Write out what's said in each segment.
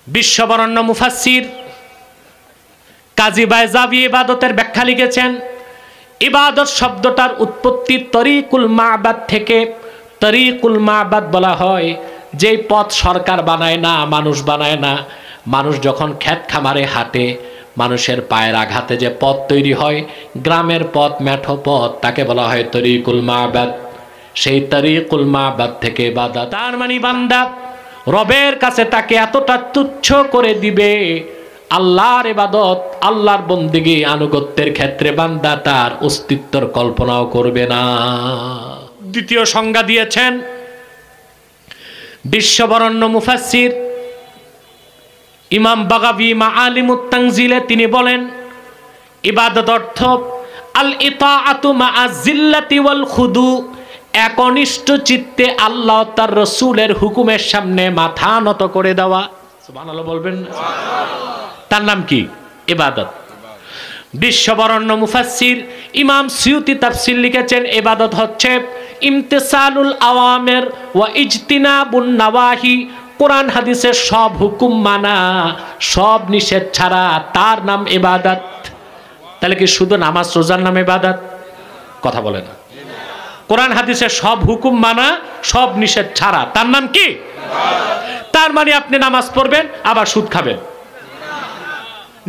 বিশ্ববরণ্য মুফাসসির কাজী বাইজাবি ইবাদতের ব্যাখ্যা লিখেছেন, ইবাদত শব্দটার উৎপত্তি তরিকুল মাবাদ থেকে। তরিকুল মাবাদ বলা হয় যেই পথ সরকার বানায় না, মানুষ বানায় না। মানুষ যখন ক্ষেত খামারে হাঁটে, মানুষের পায়ের আঘাতে যে পথ তৈরি হয়, গ্রামের পথ, মেঠো পথ, তাকে বলা হয় তরিকুল মাবাদ। সেই তরিকুল মাবাদ থেকে ইবাদত। তার মানে বান্দা রবের কাছে তাকে এতটা তুচ্ছ করে দিবে, আল্লাহর ইবাদত, আল্লাহর বন্দেগী, আনুগত্যের ক্ষেত্রে বান্দা তার অস্তিত্বের কল্পনাও করবে না। দ্বিতীয় সংজ্ঞা দিয়েছেন বিশ্ববরণ্য মুফাসসির ইমাম বাগাবী মাআলিমুত তানজিলে। তিনি বলেন, ইবাদত অর্থ আল ইতাআতু মা'a জিল্লাতি ওয়াল খুদু, একনিষ্ঠ চিত্তে আল্লাহ তার রাসূলের হুকুমের সামনে মাথা নত করে দেওয়া। সুবহানাল্লাহ বলবেন না? তার নাম কি? ইবাদত। বিশ্ববরণ্য মুফাসসির ইমাম সিয়ুতি তাফসীর লিখেছেন, ইবাদত হচ্ছে ইমতিসালুল আওয়ামির ওয়া ইজতিনাবুন নাওয়াহি, কোরআন হাদিসের সব হুকুম মানা, সব নিষেধ ছাড়া, তার নাম ইবাদত। তাহলে কি শুধু নামাজ রোজার নাম ইবাদত? কথা বলে না। কোরআন হাদিসের সব হুকুম মানা, সব নিষেধ ছাড়া, তার নাম কি? তার মানে আপনি নামাজ পড়বেন আবার সুদ খাবেন,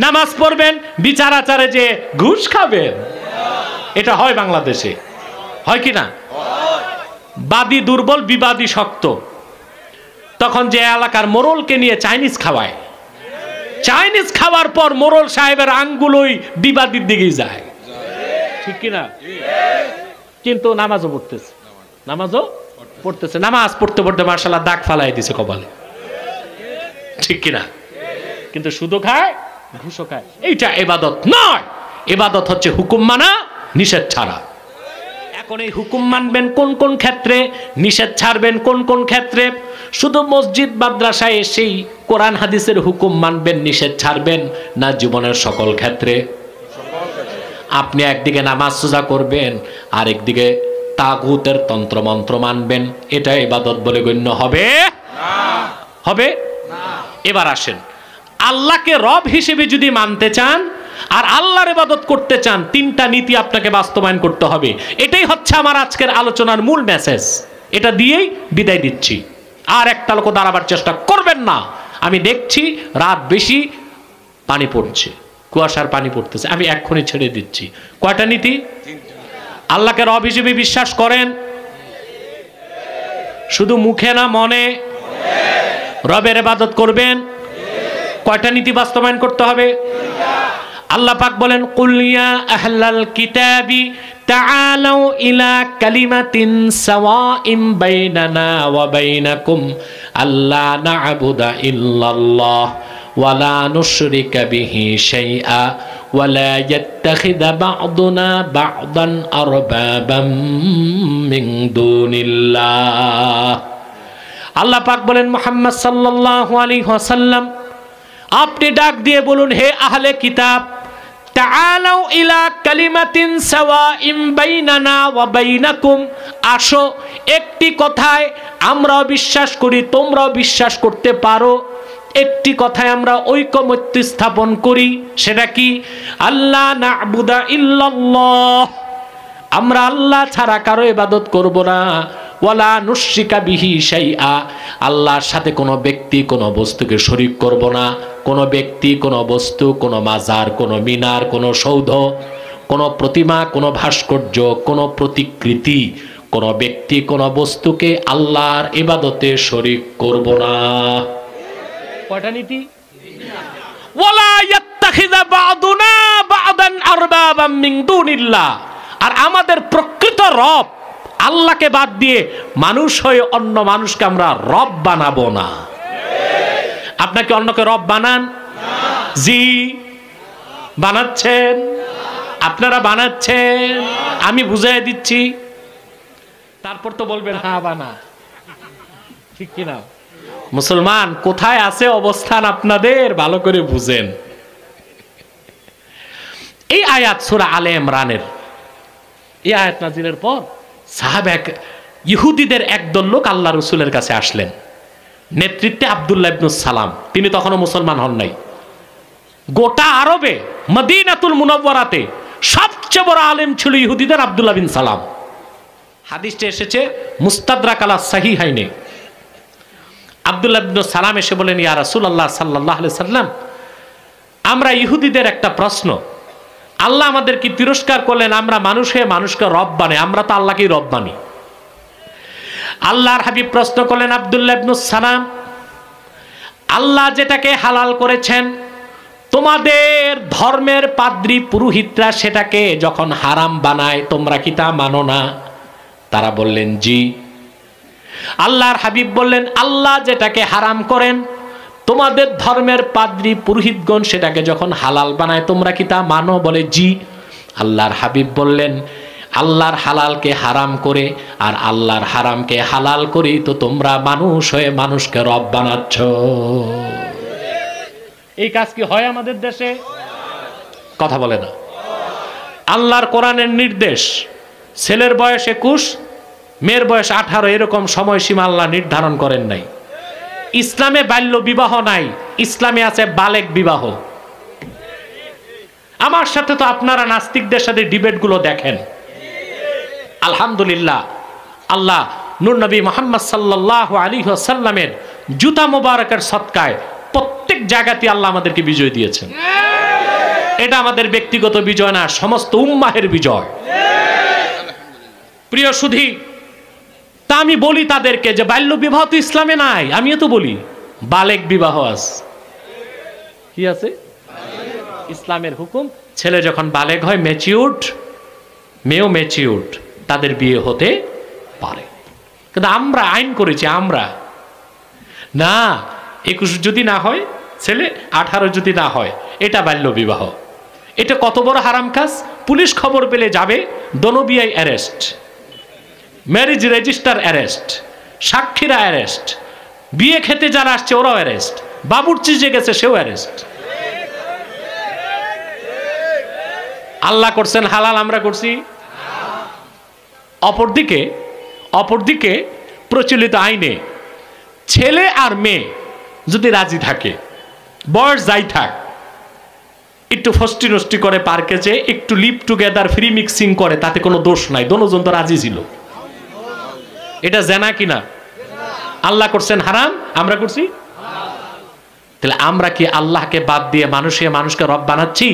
নামাজ পড়বেন বিচার আচারে যে ঘুষ খাবেন, এটা হয় বাংলাদেশে? হয় কি না? বাদী দুর্বল, বিবাদী শক্ত। তখন যে এলাকার মোড়লকে নিয়ে চাইনিজ খাওয়ায়, চাইনিজ খাওয়ার পর মোড়ল সাহেবের আঙ্গুলই বিবাদীর দিকেই যায়, ঠিক কিনা? কিন্তু নামাজও পড়তেছে, নামাজও পড়তেছে, নামাজ পড়তে পড়তে মাশাআল্লাহ দাগ ফালাই দিছে কপালে, ঠিক কিনা? কিন্তু শুধু খায়, ঘুষও খায়। এইটা ইবাদত নয়। ইবাদত হচ্ছে হুকুম মানা, নিষেধ ছাড়া। এখন এই হুকুম মানবেন কোন কোন ক্ষেত্রে, নিষেধ ছাড়বেন কোন কোন ক্ষেত্রে? শুধু মসজিদ মাদ্রাসায় এসেই কোরআন হাদিসের হুকুম মানবেন, নিষেধ ছাড়বেন না জীবনের সকল ক্ষেত্রে? আপনি একদিকে নামাজ রোজা করবেন, আর একদিকে তাগুতের তন্ত্র মন্ত্র মানবেন, এটা ইবাদত বলে গণ্য হবে? হবে না। এবার আসেন, আল্লাহকে রব হিসেবে যদি মানতে চান আর আল্লাহর ইবাদত করতে চান, তিনটা নীতি আপনাকে বাস্তবায়ন করতে হবে। এটাই হচ্ছে আমার আজকের আলোচনার মূল মেসেজ। এটা দিয়েই বিদায় দিচ্ছি। আর একটা লোক দাঁড়াবার চেষ্টা করবেন না। আমি দেখছি রাত বেশি, পানি পড়ছে, কুয়াশার পানি পড়তেছে, আমি এক্ষুনি ছেড়ে দিচ্ছি। কয়টা নীতি? আল্লাহকে রব হিসেবে বিশ্বাস করেন, শুধু মুখে না মনে? রবের ইবাদত করবেন, কয়টা নীতি বাস্তবায়ন করতে হবে? আল্লাহ পাক বলেন, কুল ইয়া আহলাল কিতাবি তাআলাউ ইলা কালিমাতিন সাওয়াইন বাইনানা ওয়া বাইনাকুম আল্লা না'বুদা ইল্লাল্লাহ ওয়া লা নুশরিকা বিহি শাইআ ওয়া লা ইয়াত্তাখিযা বা'দুনা বা'দান আরবাবাম মিন দুনিল্লাহ। আল্লাহ পাক বলেন, মুহাম্মদ সাল্লাল্লাহু আলাইহি ওয়াসাল্লাম, আপনি ডাক দিয়ে বলুন, হে আহলে কিতাব, তাআলাউ ইলা কালিমাতিন সাওয়াইন বাইনানা ওয়া বাইনাকুম, আসো একটি কথায় আমরাও বিশ্বাস করি, তোমরাও বিশ্বাস করতে পারো, একটি কথায় আমরা ঐকমত্য স্থাপন করি। সেটা কি? আল্লাহ না'বুদা ইল্লাল্লাহ, আমরা আল্লাহ ছাড়া কারো ইবাদত করব না। ওয়ালা নুশরিকা বিহি শাইআ, আল্লাহর সাথে কোনো ব্যক্তি কোনো বস্তুকে শরীক করব না। কোনো ব্যক্তি, কোনো বস্তু, কোনো মাজার, কোনো মিনার, কোনো সৌধ, কোনো প্রতিমা, কোনো ভাস্কর্য, কোনো প্রতিকৃতি, কোনো ব্যক্তি, কোনো বস্তুকে আল্লাহর ইবাদতে শরীক করব না। কয়টা নীতি? ওয়ালা ইয়াত্তাখিযা বা'দুনা বা'দান আরবাবাম মিন দুনিল্লাহ, আর আমাদের প্রকৃত রব আল্লাহকে বাদ দিয়ে মানুষ হয়ে অন্য মানুষকে আমরা রব বানাবো না। আপনাকে অন্যকে রব বানান? জি, বানাচ্ছেন, আপনারা বানাচ্ছেন, আমি বুঝাই দিচ্ছি। তারপর তো বলবেন হ্যাঁ বানা, ঠিক কিনা? মুসলমান কোথায় আছে অবস্থান আপনাদের ভালো করে বুঝেন। এই আয়াত সূরা আলে ইমরানের, এই আয়াত নাযিলের পর সাহাবা, ইহুদিদের একদল লোক আল্লাহ রাসূলের কাছে আসলেন। নেতৃত্বে আব্দুল্লাহ ইবনে সালাম, তিনি তখনও মুসলমান হন নাই। গোটা আরবে মদিনাতুল মুনাওয়ারাতে সবচেয়ে বড় আলেম ছিল ইহুদিদের আব্দুল্লাহ বিন সালাম। হাদিসটা এসেছে মুস্তাদরাক আলা সাহিহাইনে। আব্দুল্লাহ ইবনে সালাম এসে বলেন, ইয়া রাসূলুল্লাহ সাল্লাল্লাহু আলাইহি সাল্লাম, আমরা ইহুদিদের একটা প্রশ্ন, আল্লাহ আমাদের কি তিরস্কার করলেন, আমরা মানুষ হয়ে মানুষকে রব বানাই, আমরা তো আল্লাহকেই রব মানি। আল্লাহর হাবিব প্রশ্ন করলেন, আব্দুল্লাহ ইবনে সালাম, আল্লাহ যেটাকে হালাল করেছেন তোমাদের ধর্মের পাদ্রী পুরোহিতরা সেটাকে যখন হারাম বানায় তোমরা কি তা মানো না? তারা বললেন জি। আল্লাহর হাবিব বললেন, আল্লাহ যেটাকে হারাম করেন তোমাদের ধর্মের পাদ্রী পুরোহিতগণ সেটাকে যখন হালাল বানায় তোমরা কি তা মানো? বলে জি। আল্লাহর হাবিব বললেন, আল্লাহর হালালকে হারাম করে আর আল্লাহর হারামকে হালাল করেই তো তোমরা মানুষ হয়ে মানুষকে রব বানাচ্ছ। এই কাজ কি হয় আমাদের দেশে? কথা বলে না। আল্লাহর কোরআনের নির্দেশ, ছেলের বয়স 21, মেয়ের বয়স 18, এরকম সময়সীমা আল্লাহ নির্ধারণ করেন নাই। ইসলামে বাল্য বিবাহ নাই, ইসলামে আছে বালেগ বিবাহ। আমার সাথে তো আপনারা নাস্তিকদের সাথে ডিবেটগুলো দেখেন। আলহামদুলিল্লাহ, আল্লাহ নূর নবী মুহাম্মদ সাল্লাল্লাহু আলাইহি ওয়াসাল্লামের জুতা মোবারকের সদকায় প্রত্যেক জায়গাতে আল্লাহ আমাদেরকে বিজয় দিয়েছেন। এটা আমাদের ব্যক্তিগত বিজয় না, সমস্ত উম্মাহের বিজয়। প্রিয় সুধী, তা আমি বলি তাদেরকে যে বাল্য বিবাহ তো ইসলামে নাই, আমিও তো বলি বালেগ বিবাহ আছে। কি আছে? ইসলামের হুকুম, ছেলে যখন বালেগ হয়, ম্যাচিউরড, মেয়েও ম্যাচিউরড, তাদের বিয়ে হতে পারে। কিন্তু আমরা আইন করেছি, আমরা না, 21 যদি না হয় ছেলে, 18 যদি না হয়, এটা বাল্য বিবাহ। এটা কত বড় হারাম কাজ! পুলিশ খবর পেলে যাবে, দনবিয়াই অ্যারেস্ট, ম্যারেজ রেজিস্টার অ্যারেস্ট, সাক্ষীরা অ্যারেস্ট, বিয়ে খেতে যারা আসছে ওরাও অ্যারেস্ট, বাবুর্চি যে গেছে সেও অ্যারেস্ট। আল্লাহ করছেন হালাল, আমরা করছি। অপরদিকে প্রচলিত আইনে ছেলে আর মেয়ে যদি রাজি থাকে, বয়স যাই থাক, একটু ফষ্টি নষ্টি করে পার্কে যে একটু লিভ টুগেদার ফ্রি মিক্সিং করে, তাতে কোনো দোষ নাই, দোনোজন তো রাজি ছিল। এটা জেনা কিনা? আল্লাহ করছেন হারাম, আমরা করছি। তাহলে আমরা কি আল্লাহকে বাদ দিয়ে মানুষকে রব বানাচ্ছি?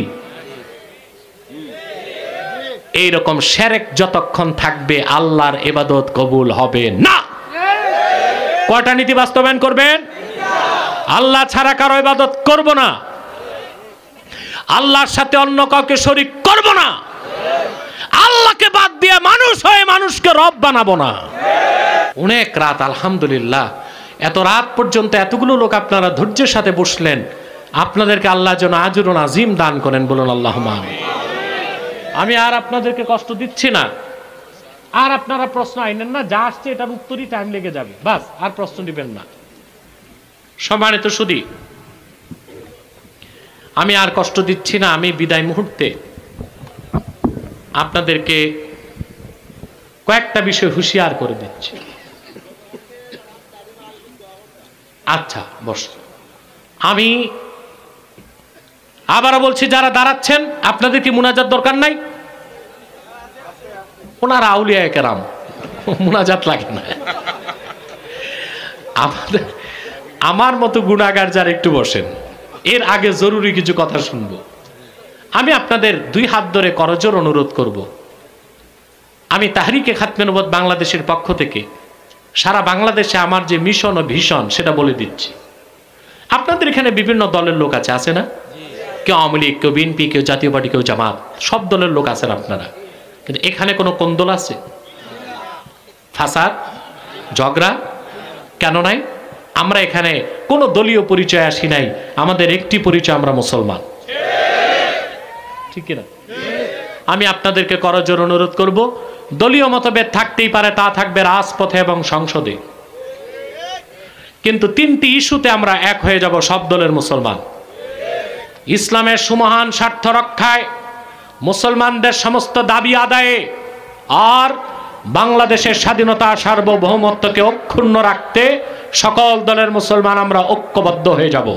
এইরকম শিরক যতক্ষণ থাকবে আল্লাহর ইবাদত কবুল হবে না। কয়টা নীতি বাস্তবায়ন করবেন? আল্লাহ ছাড়া কারো ইবাদত করব না, আল্লাহর সাথে অন্য কাউকে শরীক করব না, আল্লাহকে বাদ দিয়ে মানুষ হয়ে মানুষকে রব বানাবো না। অনেক রাত, আলহামদুলিল্লাহ, এত রাত পর্যন্ত এতগুলো লোক আপনারা ধৈর্যের সাথে বসলেন। আপনাদেরকে আল্লাহ যেন আজরুন আজিম দান করেন, বলুন আল্লাহুম্মা আমিন। আমি আর আপনাদেরকে কষ্ট দিচ্ছি না, আর আপনারা প্রশ্ন আইনেন না, যা আসছে এটার উত্তরই টাইম লেগে যাবে, বাস, আর প্রশ্ন দিবেন না। সম্মানিত সুধী, আমি আর কষ্ট দিচ্ছি না, আমি বিদায় মুহূর্তে আপনাদেরকে কয়েকটা বিষয় হুঁশিয়ার করে দিচ্ছি। আচ্ছা বস, আমি আবারও বলছি, যারা দাঁড়াচ্ছেন আপনাদের কি মুনাজাত দরকার নাই? ওনারা আউলিয়া কেরাম, মুনাজাত লাগে না। আমার মতো গুনাহগার যারা একটু বসেন, এর আগে জরুরি কিছু কথা শুনবো। আমি আপনাদের 2 হাত ধরে করজোর অনুরোধ করব, আমি তাহরিকে খাতমে নবুয়ত বাংলাদেশের পক্ষ থেকে সারা বাংলাদেশে আমার যে মিশন ও ভিশন সেটা বলে দিচ্ছি। আপনাদের এখানে বিভিন্ন দলের লোক আছে না? কেউ আওয়ামী লীগ, কেউ বিএনপি, কেউ জাতীয় পার্টি, কেউ জামাত, সব দলের লোক আছেন আপনারা। কিন্তু এখানে কোনো কোন্দল আছে? ফাসাদ, ঝগড়া কেন নাই? আমরা এখানে কোনো দলীয় পরিচয় আসি নাই, আমাদের একটি পরিচয়, আমরা মুসলমান। ঠিক কিনা? আমি আপনাদেরকে করজোর অনুরোধ করব, দলীয় মতভেদ থাকতেই পারে, তা থাকবে রাজপথে এবং সংসদে, কিন্তু 3টি ইস্যুতে আমরা এক হয়ে যাব, সব দলের মুসলমান। ইসলামের সুমহান স্বার্থ রক্ষায়, মুসলমানদের সমস্ত দাবি আদায়ে, আর বাংলাদেশের স্বাধীনতা সার্বভৌমত্বকে অক্ষুণ্ণ রাখতে সকল দলের মুসলমান আমরা ঐক্যবদ্ধ হয়ে যাব।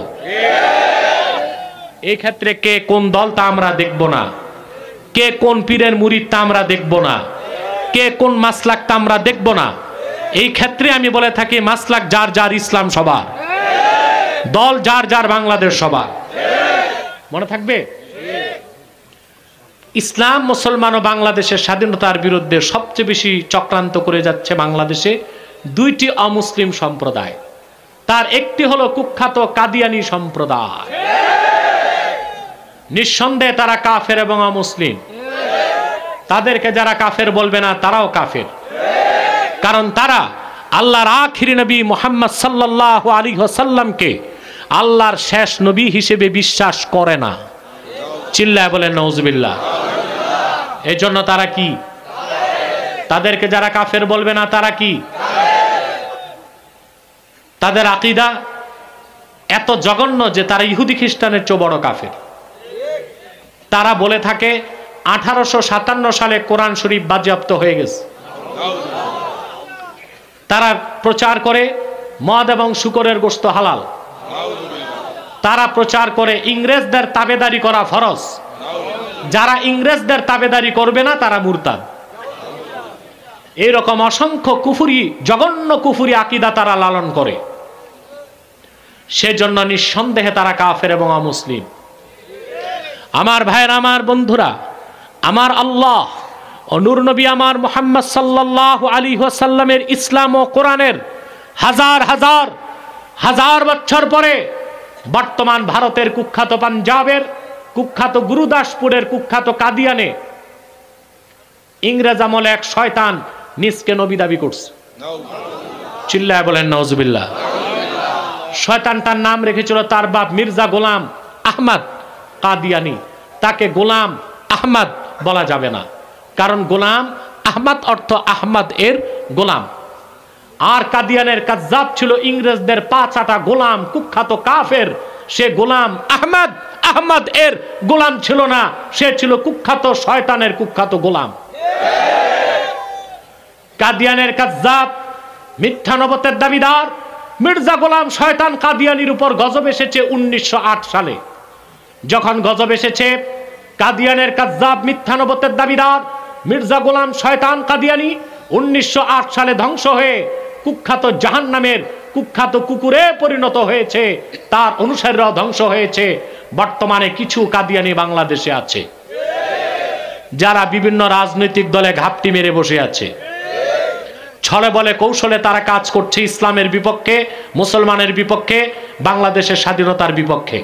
এই ক্ষেত্রে কে কোন দল তা আমরা দেখব না, কে কোন পীরের মুরিদ তা আমরা দেখব না, কে কোন মাসলাক তা আমরা দেখব না। এই ক্ষেত্রে আমি বলে থাকি মাসলাক যার যার, ইসলাম সবার, দল যার যার, বাংলাদেশ সবার। মনে থাকবে, ইসলাম মুসলমান ও বাংলাদেশের স্বাধীনতার বিরুদ্ধে সবচেয়ে বেশি চক্রান্ত করে যাচ্ছে বাংলাদেশে দুইটি অমুসলিম সম্প্রদায়। তার একটি হলো কুখ্যাত কাদিয়ানি সম্প্রদায়। নিঃসন্দেহে তারা কাফের এবং অমুসলিম। তাদেরকে যারা কাফের বলবে না তারাও কাফের, কারণ তারা আল্লাহর আখিরি নবী মুহাম্মদ সাল্লাল্লাহু আলাইহি ওয়াসাল্লামকে আল্লাহর শেষ নবী হিসেবে বিশ্বাস করে না। চিল্লায় বলেন নাউজুবিল্লাহ। এই জন্য তারা কি? তাদেরকে যারা কাফের বলবে না তারা কি? তাদের আকীদা এত জঘন্য যে তারা ইহুদি খ্রিস্টানের চেয়ে বড় কাফের। তারা বলে থাকে 1857 সালে কোরআন শরীফ বাজেয়াপ্ত হয়ে গেছে। তারা প্রচার করে মদ এবং শূকরের গোশত হালাল। তারা প্রচার করে ইংরেজদের তাবেদারি করা ফরজ। যারা ইংরেজদের তাবেদারি করবে না তারা মুরতাদ। এইরকম অসংখ্য কুফরি, জঘন্য কুফরি আকীদা তারা লালন করে। সেজন্য নিঃসন্দেহে তারা কাফের এবং অমুসলিম। আমার ভাইয়েরা, আমার বন্ধুরা, আমার আল্লাহ ও নূর নবী আমার মুহাম্মদ সাল্লাল্লাহু আলাইহি ওয়াসাল্লামের ইসলাম ও কোরআনের হাজার হাজার হাজার বছর পরে বর্তমান ভারতের কুখ্যাত পাঞ্জাবের কুখ্যাত গুরুদাসপুরের কুখ্যাত কাদিয়ানে ইংরেজ আমলে এক শয়তান নিজকে নবী দাবি করছে। চিল্লায় বলেন নাউজুবিল্লাহ। শয়তানটার নাম রেখেছিল তার বাপ মির্জা গোলাম আহমদ কাদিয়ানি। তাকে গোলাম আহমদ বলা যাবে না, কারণ গোলাম আহমদ অর্থ আহমদ এর গোলাম। আর কাদিয়ানের কাজ্জাব ছিল ইংরেজদের পা চাটা গোলাম, কুখ্যাত কাফের। সে গোলাম আহমদ, আহমদ এর গোলাম ছিল না, সে ছিল কুখ্যাত শয়তানের কুখ্যাত গোলাম। কাদিয়ানের কাজ্জাব, মিথ্যা নবুয়তের দাবিদার মির্জা গোলাম শয়তান কাদিয়ানির উপর গজব এসেছে 1908 সালে। যখন গজব এসেছে, কাদিয়ানের কাজ্জাব মিথ্যা নবুয়তের দাবিদার মির্জা গোলাম শয়তান কাদিয়ানি 1908 সালে ধ্বংস হয়ে কুখ্যাত জাহান্নামের কুখ্যাত কুকুরে পরিণত হয়েছে। তার অনুসারীরাও ধ্বংস হয়েছে। বর্তমানে কিছু কাদিয়ানি বাংলাদেশে আছে যারা বিভিন্ন রাজনৈতিক দলে ঘাপটি মেরে বসে আছে। ছলে বলে কৌশলে তারা কাজ করছে ইসলামের বিপক্ষে, মুসলমানের বিপক্ষে, বাংলাদেশের স্বাধীনতার বিপক্ষে।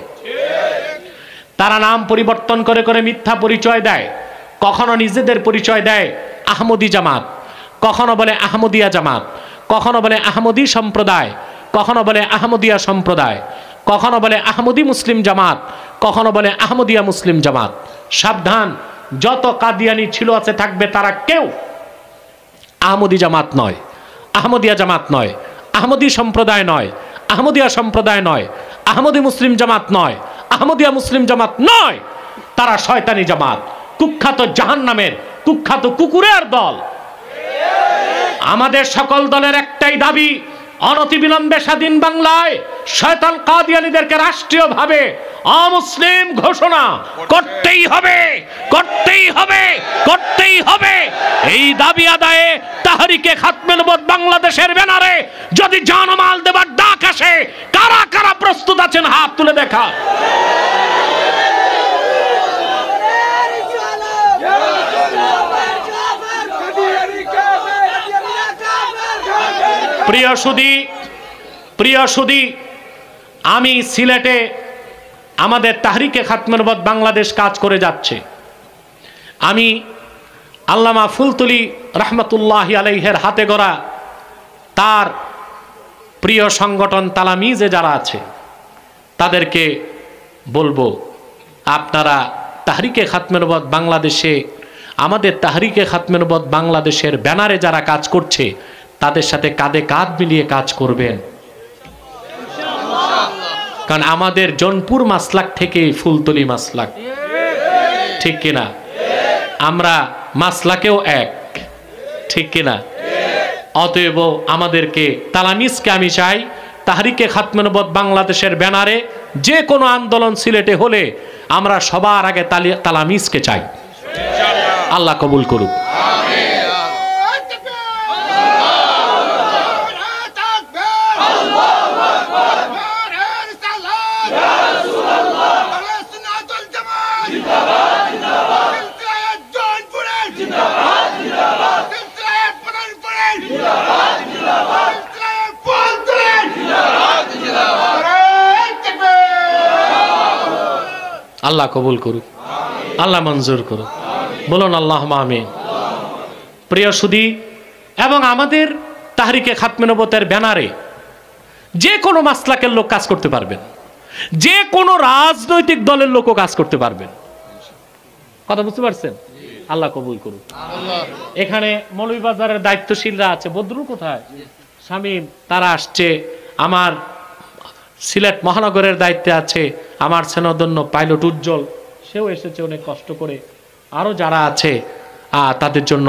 তারা নাম পরিবর্তন করে করে মিথ্যা পরিচয় দেয়। কখনো নিজেদের পরিচয় দেয় আহমদী জামাত, কখনো বলে আহমদিয়া জামাত, কখনো বলে আহমদী সম্প্রদায়, কখনো বলে আহমদিয়া সম্প্রদায়, কখনো বলে আহমদী মুসলিম জামাত, কখনো বলে আহমদিয়া মুসলিম জামাত। সাবধান, যত কাদিয়ানি ছিল আছে থাকবে, তারা কেউ আহমদী জামাত নয়, আহমদিয়া জামাত নয়, আহমদী সম্প্রদায় নয়, আহমদিয়া সম্প্রদায় নয়, আহমদী মুসলিম জামাত নয়, আহমদিয়া মুসলিম জামাত নয়। তারা শয়তানি জামাত, কুখ্যাত জাহান্নামের কুখ্যাত কুকুরের দল। আমাদের সকল দলের একটাই দাবি, অনতিবিলম্বে স্বাধীন বাংলায় শয়তান কাদিয়ানীদেরকে রাষ্ট্রীয়ভাবে অমুসলিম ঘোষণা করতেই হবে, করতেই হবে, করতেই হবে। এই দাবি আদায়ে তাহরিকে খাতমে নবুয়ত বাংলাদেশের ব্যানারে যদি জানমাল দেবার ডাক আসে, কারা কারা প্রস্তুত আছেন হাত তুলে দেখা। প্রিয় সুধী, আমি সিলেটে আমাদের তাহরিকে খাতমে নবুয়ত বাংলাদেশ কাজ করে যাচ্ছে। আমি আল্লামা ফুলতুলি রহমতুল্লাহি আলাইহের হাতে গড়া তার প্রিয় সংগঠন তালামিজে যারা আছে তাদেরকে বলবো, আপনারা তাহরিকে খাতমে নবুয়ত বাংলাদেশে, আমাদের তাহরিকে খাতমে নবুয়ত বাংলাদেশের ব্যানারে যারা কাজ করছে তাদের সাথে কাঁধে কাঁধ মিলিয়ে কাজ করবেন। কারণ আমাদের জনপুর মাসলাক থেকে ফুলতলি মাসলাক, ঠিক কিনা? আমরা মাসলাকেও এক, ঠিক কিনা? অতএব আমাদেরকে তালামিজকে আমি চাই তাহরিকে খাতমে নবুয়ত বাংলাদেশের ব্যানারে যে কোনো আন্দোলন সিলেটে হলে আমরা সবার আগে তালামিজকে চাই। আল্লাহ কবুল করুক। আল্লাহ কবুল করুক, আল্লাহ মঞ্জুর করুক, বলুন আল্লাহুম্মা আমিন। প্রিয় সুধী, এবং আমাদের তাহরিকে খাতমে নবুয়তের ব্যানারে যে কোনো মাসলাকের লোক কাজ করতে পারবেন, যে কোনো রাজনৈতিক দলের লোকও কাজ করতে পারবেন। কথা বুঝতে পারছেন? আল্লাহ কবুল করুক। এখানে মৌলভীবাজারের দায়িত্বশীলরা আছে, বদরুল কোথায়, শামীম, তারা আসছে। আমার সিলেট মহানগরের দায়িত্বে আছে আমার সেনাদন্য পাইলট উজ্জ্বল, সেও এসেছে অনেক কষ্ট করে। আরও যারা আছে তাদের জন্য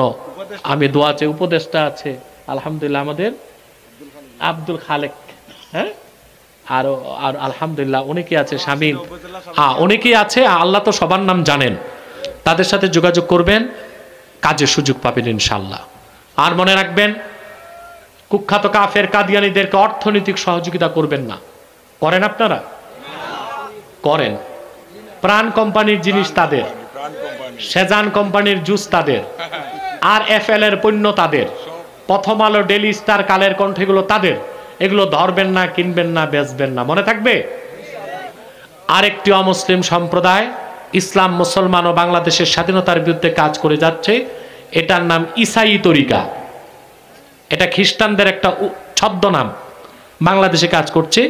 আমি দোয়া চাই। উপদেষ্টা আছে আলহামদুলিল্লাহ আমাদের আব্দুল খালেক, হ্যাঁ, আরো আর আলহামদুলিল্লাহ অনেকেই আছে, শামীম, অনেকেই আছে। আল্লাহ তো সবার নাম জানেন। তাদের সাথে যোগাযোগ করবেন, কাজের সুযোগ পাবেন ইনশাআল্লাহ। আর মনে রাখবেন, কুখ্যাত কাফের কাদিয়ানীদেরকে অর্থনৈতিক সহযোগিতা করবেন না। করেন আপনারা? করেন। প্রাণ কোম্পানির জিনিস তাদের, সেজান কোম্পানির জুস তাদের, আর এফএল এর পণ্য তাদের, প্রথম আলো, ডেলি স্টার, কালের কণ্ঠ, এগুলো তাদের। এগুলো ধরবেন না, কিনবেন না, বেচবেন না, মনে থাকবে। আরেকটি অমুসলিম সম্প্রদায় ইসলাম, মুসলমান ও বাংলাদেশের স্বাধীনতার বিরুদ্ধে কাজ করে যাচ্ছে। এটার নাম ইসাই তরিকা। এটা খ্রিস্টানদের একটা ছদ্মনাম। বাংলাদেশে কাজ করছে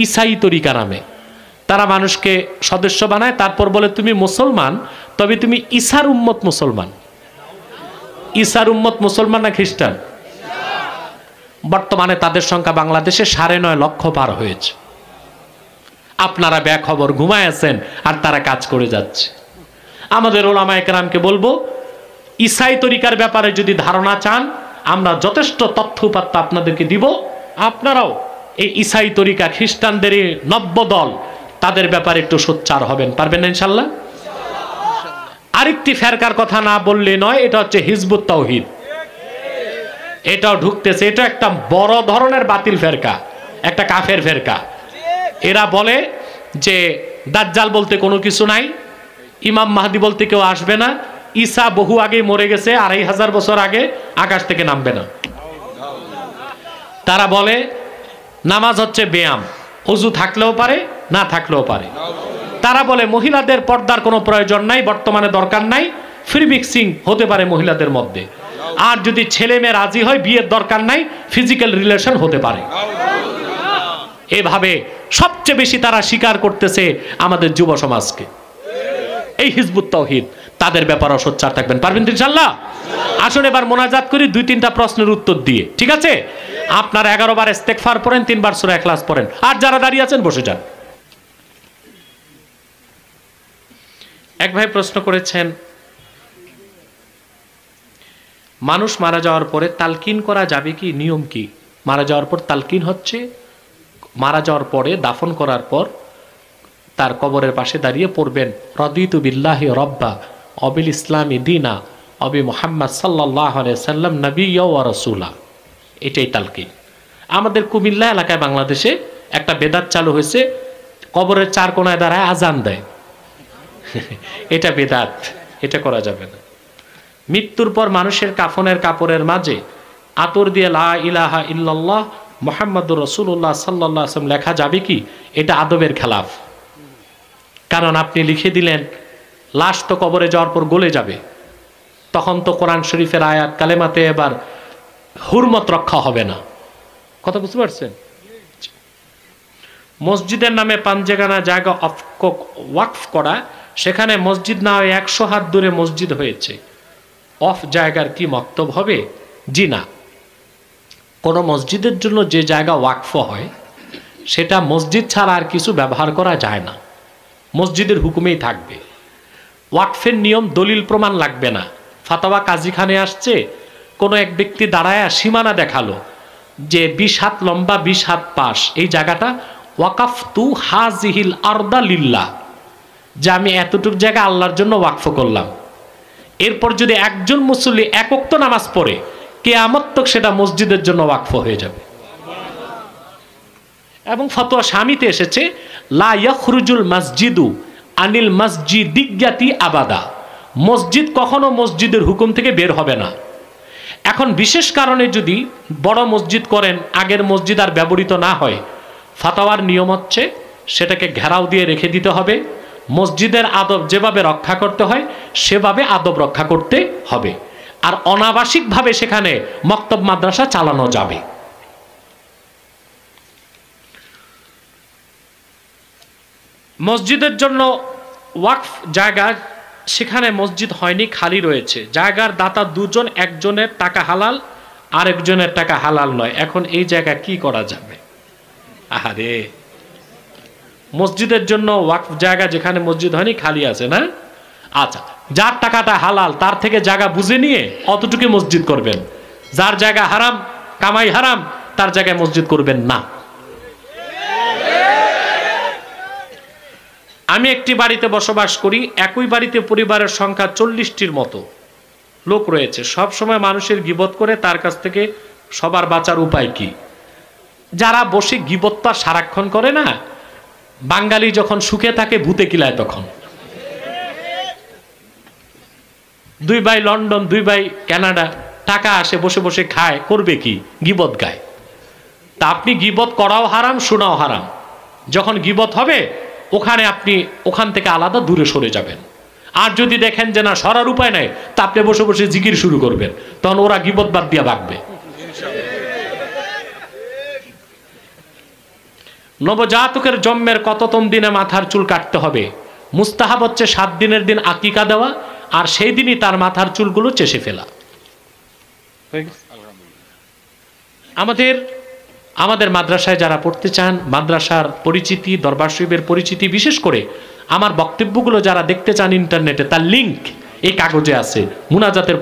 ইসাই তরিকা নামে। তারা মানুষকে সদস্য বানায়, তারপর বলে তুমি মুসলমান, তবে তুমি ঈসার উম্মত মুসলমান। ঈসার উম্মত মুসলমান না খ্রিস্টান? বর্তমানে তাদের সংখ্যা বাংলাদেশে 9.5 লক্ষ পার হয়েছে। আপনারা বেখবর ঘুমায় আছেন আর তারা কাজ করে যাচ্ছে। আমাদের উলামায়ে কেরামকে বলবো, ঈসাই তরিকার ব্যাপারে যদি ধারণা চান, আমরা যথেষ্ট তথ্য উপাত্ত আপনাদেরকে দিব। আপনারাও এই ঈসাই তরিকা, খ্রিস্টানদের নব্য দল, তাদের ব্যাপারে একটু সোচ্চার হবেন। পারবেন না ইনশাল্লাহ? আরেকটি ফেরকার কথা না বললে নয়, এটা হচ্ছে হিজবুত তাওহীদ। এটাও ঢুকতেছে। এটা একটা বড় ধরনের বাতিল ফেরকা, একটা কাফের ফেরকা। এরা বলে যে দাজ্জাল বলতে কোনো কিছু নাই, ইমাম মাহদি বলতে কেউ আসবে না, ঈসা বহু আগেই মরে গেছে, 2500 বছর আগে, আকাশ থেকে নামবে না। তারা বলে নামাজ হচ্ছে ব্যায়াম, ওযু থাকলেও পারে, না থাকলেও পারে। তারা বলে মহিলাদের পর্দার কোনো প্রয়োজন নাই, বর্তমানে দরকার নাই, ফ্রি মিক্সিং হতে পারে মহিলাদের মধ্যে। আর যদি ছেলে মেয়ে রাজি হয়, বিয়ের দরকার নাই, ফিজিক্যাল রিলেশন হতে পারে। এভাবে সবচেয়ে বেশি তারা স্বীকার করতেছে আমাদের যুব সমাজকে। এই হিজবুত তাওহীদ, তাদের ব্যাপারেও সোচ্চার থাকবেন। পারবেন ইনশাআল্লাহ? আসুন এবার মোনাজাত করি 2-3টা প্রশ্নের উত্তর দিয়ে, ঠিক আছে? আপনারা 11 বার ইস্তেগফার পড়েন, 3 বার সূরা ইখলাস পড়েন। আর যারা দাঁড়িয়ে আছেন বসে যান। এক ভাই প্রশ্ন করেছেন, মানুষ মারা যাওয়ার পরে তালকিন করা যাবে কি, নিয়ম কি? মারা যাওয়ার পর তালকিন হচ্ছে, মারা যাওয়ার পরে দাফন করার পর তার কবরের পাশে দাঁড়িয়ে পড়বেন, রাদিতু বিল্লাহি রাব্বা অবিল ইসলামি দীনা অবি মুহাম্মদ সাল্লাল্লাহু আলাইহি সাল্লাম নবিয়্যা ওয়া রাসূলা। এটাই তালকিন। আমাদের কুমিল্লা এলাকায়, বাংলাদেশে একটা বেদাত চালু হয়েছে, কবরের 4 কোণায় দাঁড়ায় আজান দেয়। এটা বেদাত, এটা করা যাবে না। মৃত্যুর পর মানুষের কাফনের কাপড়ের মাঝে আতর দিয়ে লা ইলাহা ইল্লাল্লাহ মুহাম্মাদুর রাসূলুল্লাহ সাল্লাল্লাহু আলাইহি ওয়াসাল্লাম লেখা যাবে কি? এটা আদবের খেলাফ। কারণ আপনি লিখে দিলেন, লাশ তো কবরে যাওয়ার পর গলে যাবে, তখন তো কোরআন শরীফের আয়াত কালেমাতে এবার হুরমত রক্ষা হবে না। কথা বুঝতে পারছেন? মসজিদের নামে পাঞ্জেগানা জায়গা ওয়াকফ করা, সেখানে মসজিদ না হয়ে 100 হাত দূরে মসজিদ হয়েছে, অফ জায়গার কি মক্তব হবে? জি না। কোনো মসজিদের জন্য যে জায়গা ওয়াকফ হয়, সেটা মসজিদ ছাড়া আর কিছু ব্যবহার করা যায় না, মসজিদের হুকুমেই থাকবে। ওয়াকফের নিয়ম দলিল প্রমাণ লাগবে না। ফাতাওয়া কাজীখানে আসছে, কোনো এক ব্যক্তি দাঁড়ায় সীমানা দেখালো, যে 20 হাত লম্বা 20 হাত পাশ, এই জায়গাটা ওয়াকাফতু হাজিহিল আরদা লিল্লাহ, যে আমি এতটুকু জায়গা আল্লাহর জন্য ওয়াকফ করলাম। এরপর যদি একজন মুসল্লি এক ওয়াক্ত নামাজ পড়ে, কিয়ামত তক সেটা মসজিদের জন্য ওয়াকফ হয়ে যাবে। এবং ফতোয়া স্বামীতে এসেছে লা ইয়াখরুজুল মসজিদু আনিল মসজিদিজ্ঞাতি আবাদা, মসজিদ কখনো মসজিদের হুকুম থেকে বের হবে না। এখন বিশেষ কারণে যদি বড় মসজিদ করেন, আগের মসজিদ আর ব্যবহৃত না হয়, ফাতাওয়ার নিয়ম হচ্ছে সেটাকে ঘেরাও দিয়ে রেখে দিতে হবে। মসজিদের আদব যেভাবে রক্ষা করতে হয় সেভাবে আদব রক্ষা করতে হবে। আর অনাবাসিকভাবে সেখানে মক্তব মাদ্রাসা চালানো যাবে। মসজিদের জন্য ওয়াকফ জায়গা, সেখানে মসজিদ হয়নি, খালি রয়েছে, জায়গার দাতা দুজন, একজনের টাকা হালাল আরেকজনের টাকা হালাল নয়। এখন এই জায়গা কি করা যাবে? আরে মসজিদের জন্য ওয়াকফ জায়গা যেখানে মসজিদ হয়নি খালি আছে না, আচ্ছা, যার টাকাটা হালাল তার থেকে জায়গা বুঝে নিয়ে অতটুকু মসজিদ করবেন। যার জায়গা হারাম, কামাই হারাম, তার জায়গায় মসজিদ করবেন না। আমি একটি বাড়িতে বসবাস করি, একই বাড়িতে পরিবারের সংখ্যা 40টির মতো লোক রয়েছে। সব সময় মানুষের গীবত করে, তার কাছ থেকে সবার বাঁচার উপায় কি? যারা বসে গীবতটা সারাক্ষণ করে না, বাঙালি যখন সুখে থাকে ভূতে কিলায় তখন। 2 ভাই লন্ডন, 2 ভাই কানাডা, টাকা আসে, বসে বসে খায়, করবে কি? গীবত গায়। তা আপনি গীবত করাও হারাম, শোনাও হারাম। যখন গীবত হবে ওখানে আপনি ওখান থেকে আলাদা দূরে সরে যাবেন। আর যদি দেখেন যে না সরার উপায় নাই, তা আপনি বসে বসে জিকির শুরু করবেন, তখন ওরা গীবত বাদ দিয়ে ভাগবে। নবজাতকের জন্মের কততম দিনে মাথার চুল কাটতে হবে? মুস্তাহাব হচ্ছে 7 দিনের দিন আকিকা দেওয়া, আর সেই দিনই তার মাথার চুলগুলো চেষে ফেলা। আমাদের মাদ্রাসায় যারা পড়তে চান, মাদ্রাসার পরিচিতি, দরবার শরীফের পরিচিতি, বিশেষ করে আমার বক্তব্যগুলো যারা দেখতে চান ইন্টারনেটে, তার লিংক এই কাগজে আছে। মুনাজাতের